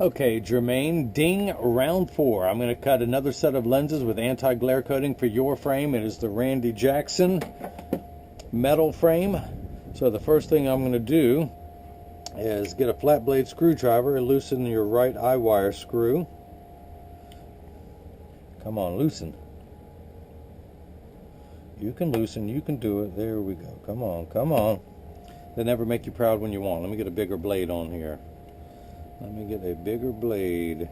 Okay, Jermaine, ding, round 4. I'm going to cut another set of lenses with anti-glare coating for your frame. It is the Randy Jackson metal frame. So the first thing I'm going to do is get a flat blade screwdriver and loosen your right eye wire screw. Come on, loosen. You can loosen, you can do it. There we go. Come on, come on. They never make you proud when you want. Let me get a bigger blade on here. Let me get a bigger blade.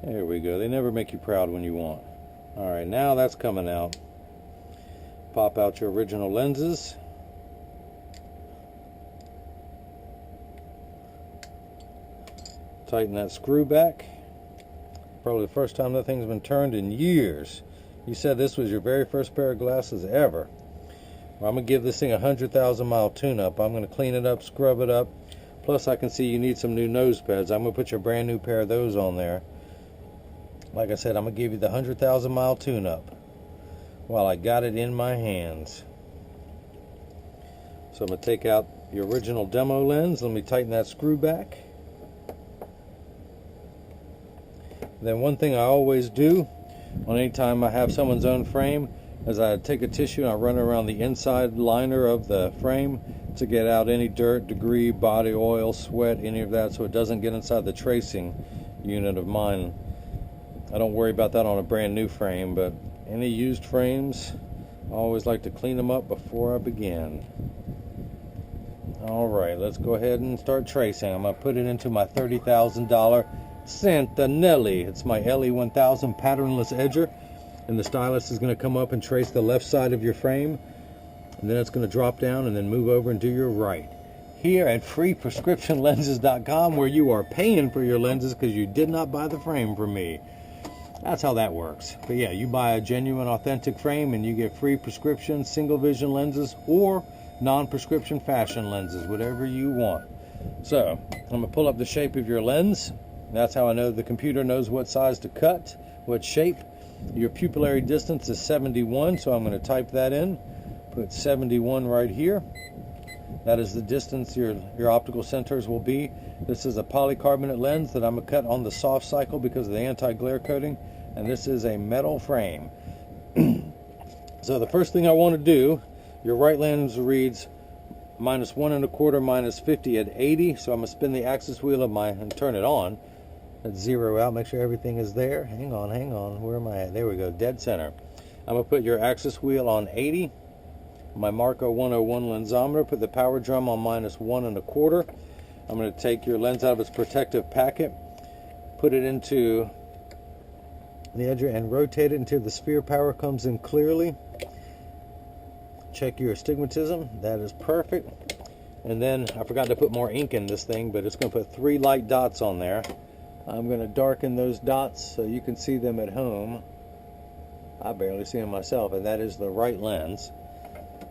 There we go. They never make you proud when you want. Alright, now that's coming out. Pop out your original lenses. Tighten that screw back. Probably the first time that thing's been turned in years. You said this was your very first pair of glasses ever. Well, I'm going to give this thing a 100,000 mile tune-up. I'm going to clean it up, scrub it up. Plus, I can see you need some new nose pads. I'm going to put your brand new pair of those on there. Like I said, I'm going to give you the 100,000 mile tune-up while I got it in my hands. So I'm going to take out your original demo lens. Let me tighten that screw back. Then one thing I always do on any time I have someone's own frame is I take a tissue and I run it around the inside liner of the frame to get out any dirt, debris, body oil, sweat, any of that, so it doesn't get inside the tracing unit of mine. I don't worry about that on a brand new frame, but any used frames, I always like to clean them up before I begin. Alright, let's go ahead and start tracing. I'm going to put it into my $30,000 Santanelli. It's my LE1000 patternless edger, and the stylus is going to come up and trace the left side of your frame, and then it's going to drop down and then move over and do your right. Here at freeprescriptionlenses.com, where you are paying for your lenses because you did not buy the frame from me. That's how that works. But yeah, you buy a genuine, authentic frame and you get free prescription single vision lenses or non-prescription fashion lenses, whatever you want. So I'm going to pull up the shape of your lens. That's how I know the computer knows what size to cut, what shape. Your pupillary distance is 71, so I'm going to type that in. Put 71 right here. That is the distance your optical centers will be. This is a polycarbonate lens that I'm going to cut on the soft cycle because of the anti-glare coating, and this is a metal frame. So the first thing I want to do, your right lens reads -1 1/4 minus 50 at 80, so I'm going to spin the axis wheel of and turn it on. Let's zero out, make sure everything is there. Hang on, where am I at? There we go, dead center. I'm going to put your axis wheel on 80. My Marco 101 lensometer, put the power drum on -1 1/4. I'm going to take your lens out of its protective packet, put it into the edger and rotate it until the sphere power comes in clearly. Check your astigmatism, that is perfect. And then I forgot to put more ink in this thing, but it's going to put 3 light dots on there. I'm going to darken those dots so you can see them at home. I barely see them myself, and that is the right lens.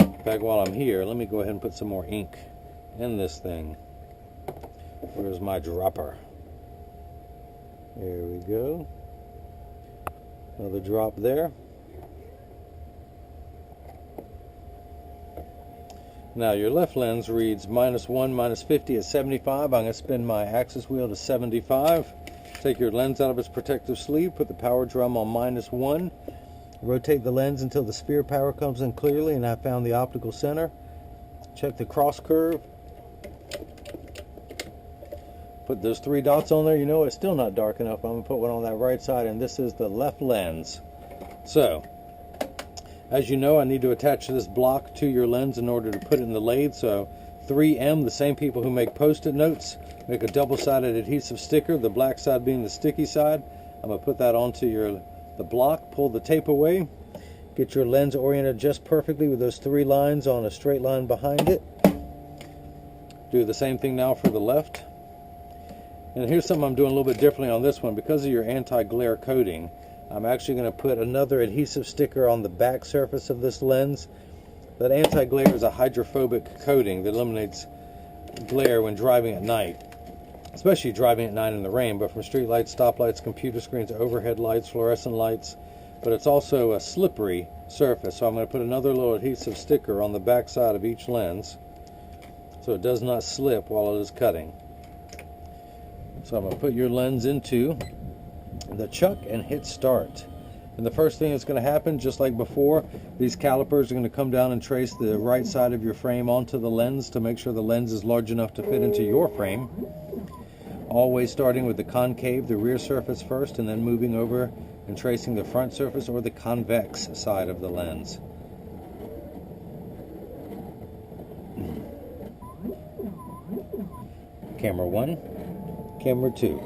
In fact, while I'm here, let me go ahead and put some more ink in this thing. Where's my dropper? There we go. Another drop there. Now your left lens reads -1 minus 50 at 75. I'm going to spin my axis wheel to 75. Take your lens out of its protective sleeve, put the power drum on -1. Rotate the lens until the sphere power comes in clearly, and I found the optical center. Check the cross curve. Put those 3 dots on there. You know it's still not dark enough. I'm going to put one on that right side, and this is the left lens. So, as you know, I need to attach this block to your lens in order to put it in the lathe. So 3M, the same people who make post-it notes, make a double-sided adhesive sticker, the black side being the sticky side. I'm going to put that onto the block, pull the tape away, get your lens oriented just perfectly with those 3 lines on a straight line behind it. Do the same thing now for the left. And here's something I'm doing a little bit differently on this one. Because of your anti-glare coating, I'm actually going to put another adhesive sticker on the back surface of this lens. That anti-glare is a hydrophobic coating that eliminates glare when driving at night, especially driving at night in the rain, but from street lights, stoplights, computer screens, overhead lights, fluorescent lights, but it's also a slippery surface. So I'm going to put another little adhesive sticker on the back side of each lens so it does not slip while it is cutting. So I'm going to put your lens into the chuck and hit start. And the first thing that's going to happen, just like before, these calipers are going to come down and trace the right side of your frame onto the lens to make sure the lens is large enough to fit into your frame. Always starting with the concave, the rear surface first, and then moving over and tracing the front surface or the convex side of the lens. Camera 1, camera 2,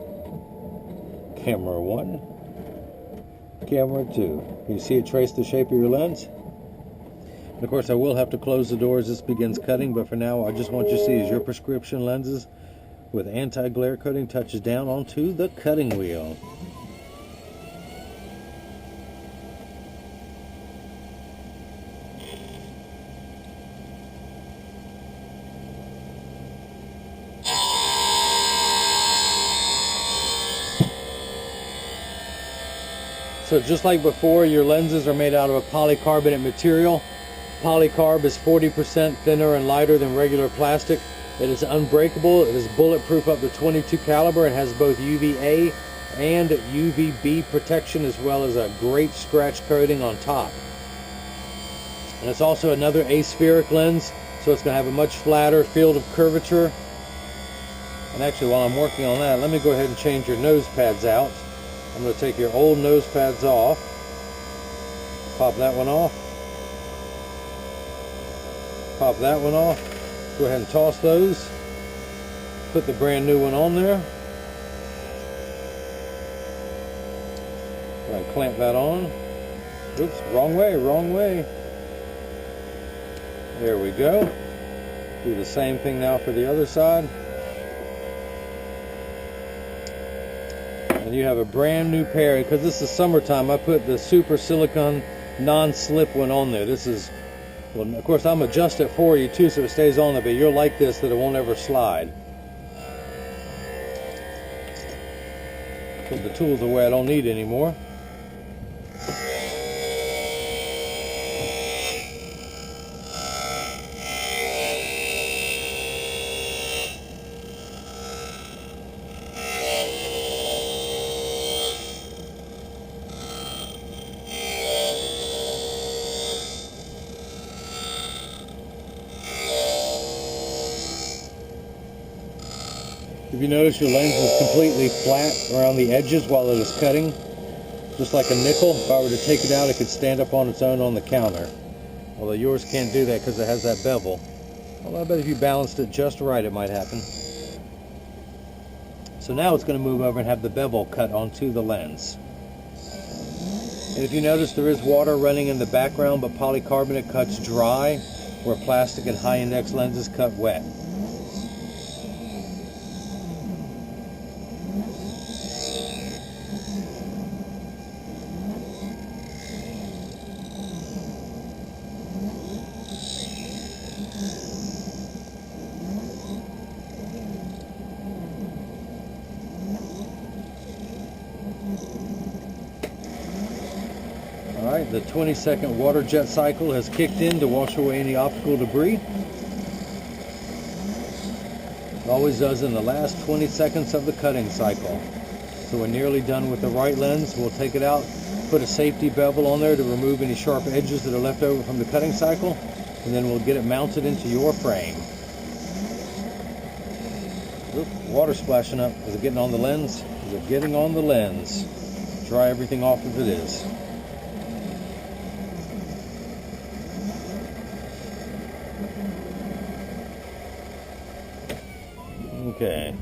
camera 1, camera 2. You see it trace the shape of your lens? And of course I will have to close the door as this begins cutting, but for now I just want you to see as your prescription lenses with anti-glare coating touches down onto the cutting wheel. So just like before, your lenses are made out of a polycarbonate material. Polycarb is 40% thinner and lighter than regular plastic. It is unbreakable. It is bulletproof up to 22 caliber. It has both UVA and UVB protection, as well as a great scratch coating on top. And it's also another aspheric lens, so it's going to have a much flatter field of curvature. And actually, while I'm working on that, let me go ahead and change your nose pads out. I'm going to take your old nose pads off. Pop that one off. Pop that one off. Go ahead and toss those. Put the brand new one on there. Go ahead and clamp that on. Oops, wrong way, wrong way. There we go. Do the same thing now for the other side. And you have a brand new pair, because this is summertime. I put the super silicone non-slip one on there. This is, well, of course I'm adjust it for you too so it stays on there, but you're like this that it won't ever slide. Put the tools away I don't need anymore. If you notice, your lens is completely flat around the edges while it is cutting, just like a nickel. If I were to take it out, it could stand up on its own on the counter. Although yours can't do that because it has that bevel. Although I bet if you balanced it just right, it might happen. So now it's going to move over and have the bevel cut onto the lens. And if you notice, there is water running in the background, but polycarbonate cuts dry, where plastic and high index lenses cut wet. Alright, the 20-second water jet cycle has kicked in to wash away any optical debris. It always does in the last 20 seconds of the cutting cycle. So we're nearly done with the right lens. We'll take it out, put a safety bevel on there to remove any sharp edges that are left over from the cutting cycle, and then we'll get it mounted into your frame. Oop, water splashing up. Is it getting on the lens? Is it getting on the lens? Dry everything off if it is. Okay.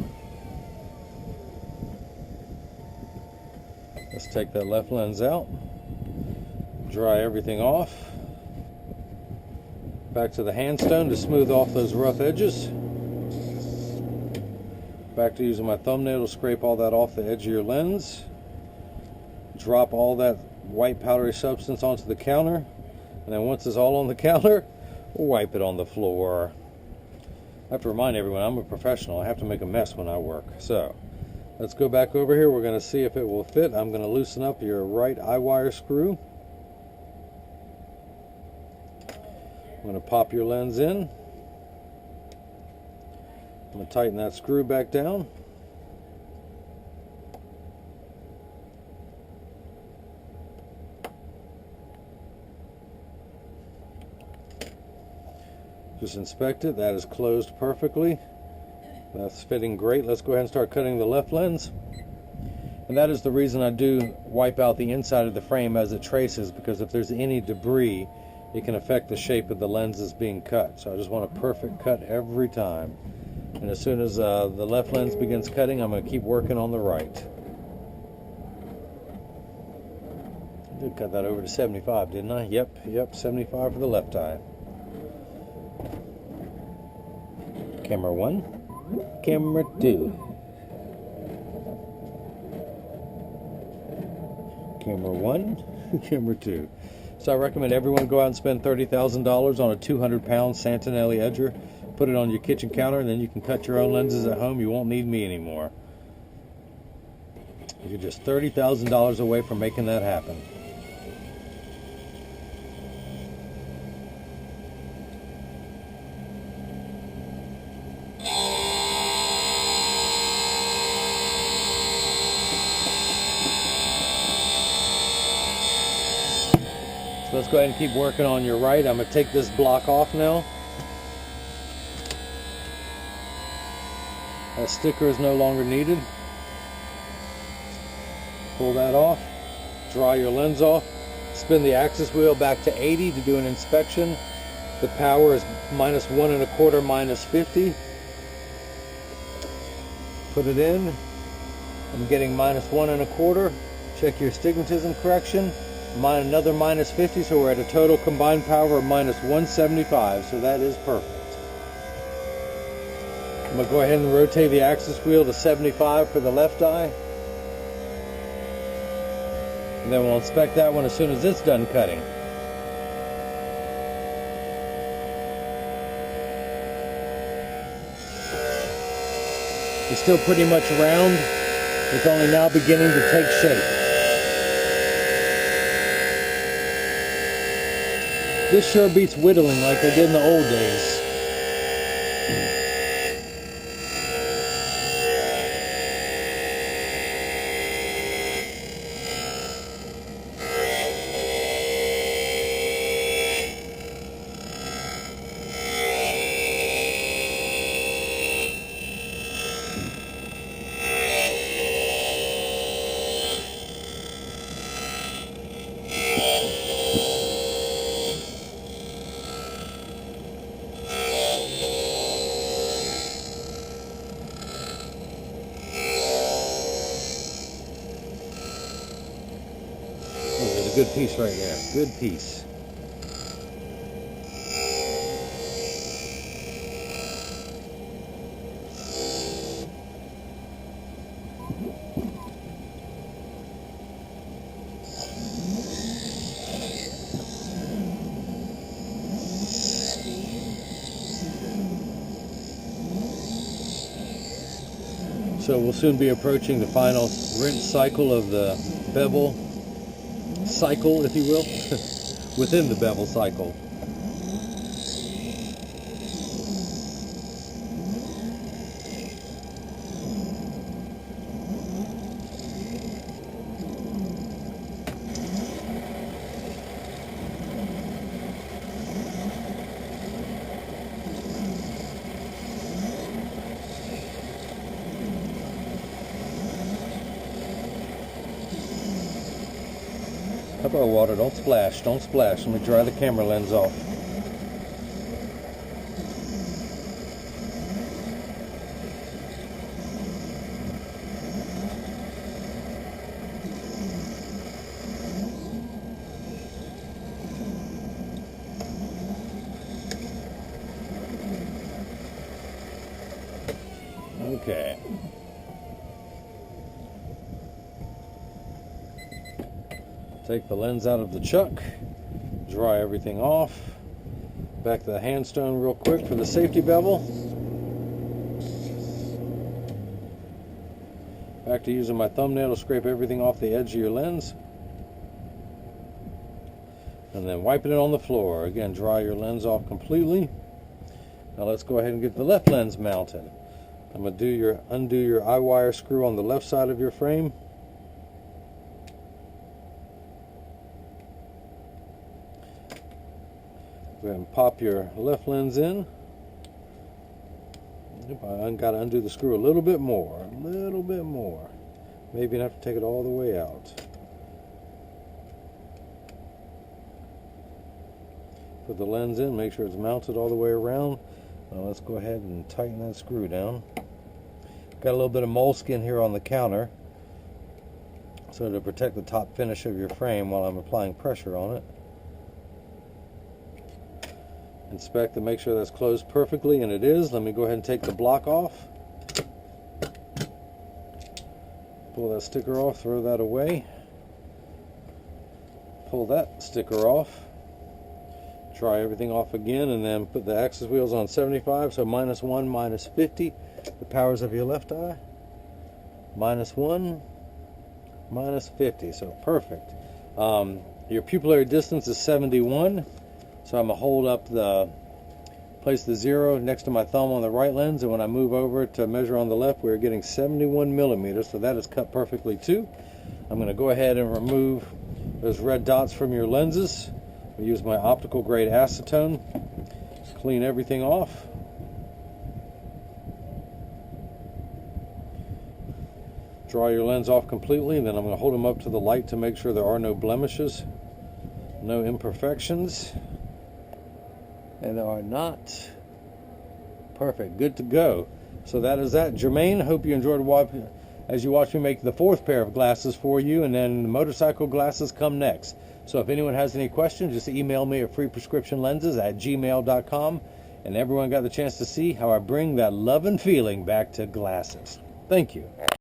Let's take that left lens out. Dry everything off. Back to the handstone to smooth off those rough edges. Back to using my thumbnail to scrape all that off the edge of your lens. Drop all that white powdery substance onto the counter. And then once it's all on the counter, wipe it on the floor. I have to remind everyone I'm a professional. I have to make a mess when I work. So, Let's go back over here. We're going to see if it will fit. I'm going to loosen up your right eye wire screw. I'm going to pop your lens in. I'm going to tighten that screw back down. Just inspect it. That is closed perfectly. That's fitting great. Let's go ahead and start cutting the left lens. And that is the reason I do wipe out the inside of the frame as it traces, because if there's any debris, it can affect the shape of the lenses being cut. So I just want a perfect cut every time. And as soon as the left lens begins cutting, I'm going to keep working on the right. I did cut that over to 75, didn't I? Yep, 75 for the left eye. Camera 1. Camera 2. Camera 1, camera 2. So I recommend everyone go out and spend $30,000 on a 200-pound Santinelli edger. Put it on your kitchen counter, and then you can cut your own lenses at home. You won't need me anymore. You're just $30,000 away from making that happen. So let's go ahead and keep working on your right. I'm going to take this block off now. That sticker is no longer needed. Pull that off. Dry your lens off. Spin the axis wheel back to 80 to do an inspection. The power is -1 1/4, -50. Put it in. I'm getting -1 1/4. Check your astigmatism correction. Another -50, so we're at a total combined power of -175, so that is perfect. I'm going to go ahead and rotate the axis wheel to 75 for the left eye. And then we'll inspect that one as soon as it's done cutting. It's still pretty much round. It's only now beginning to take shape. This sure beats whittling like they did in the old days. Good piece right there. Good piece. So we'll soon be approaching the final rinse cycle of the bevel cycle, if you will, within the bevel cycle. How about water? Don't splash. Don't splash. Let me dry the camera lens off. Okay. Take the lens out of the chuck, dry everything off. Back to the handstone real quick for the safety bevel. Back to using my thumbnail to scrape everything off the edge of your lens. And then wiping it on the floor. Again, dry your lens off completely. Now let's go ahead and get the left lens mounted. I'm going to undo your eye wire screw on the left side of your frame. Go ahead and pop your left lens in. I got to undo the screw a little bit more. Maybe you have to take it all the way out. Put the lens in, make sure it's mounted all the way around. Now let's go ahead and tighten that screw down. Got a little bit of moleskin here on the counter, so to protect the top finish of your frame while I'm applying pressure on it. Inspect to make sure that's closed perfectly, and it is. Let me go ahead and take the block off. Pull that sticker off, throw that away. Pull that sticker off. Try everything off again, and then put the axis wheels on 75, so -1, -50. The powers of your left eye. -1, -50, so perfect. Your pupillary distance is 71. So I'm going to hold up place the 0 next to my thumb on the right lens, and when I move over to measure on the left, we're getting 71 millimeters, so that is cut perfectly too. I'm going to go ahead and remove those red dots from your lenses. I use my optical grade acetone. Clean everything off. Dry your lens off completely, and then I'm going to hold them up to the light to make sure there are no blemishes, no imperfections. And they are not. Perfect. Good to go. So that is that. Jermaine, hope you enjoyed watching as you watch me make the 4th pair of glasses for you, and then the motorcycle glasses come next. So if anyone has any questions, just email me at freeprescriptionlenses@gmail.com. And everyone got the chance to see how I bring that love and feeling back to glasses. Thank you.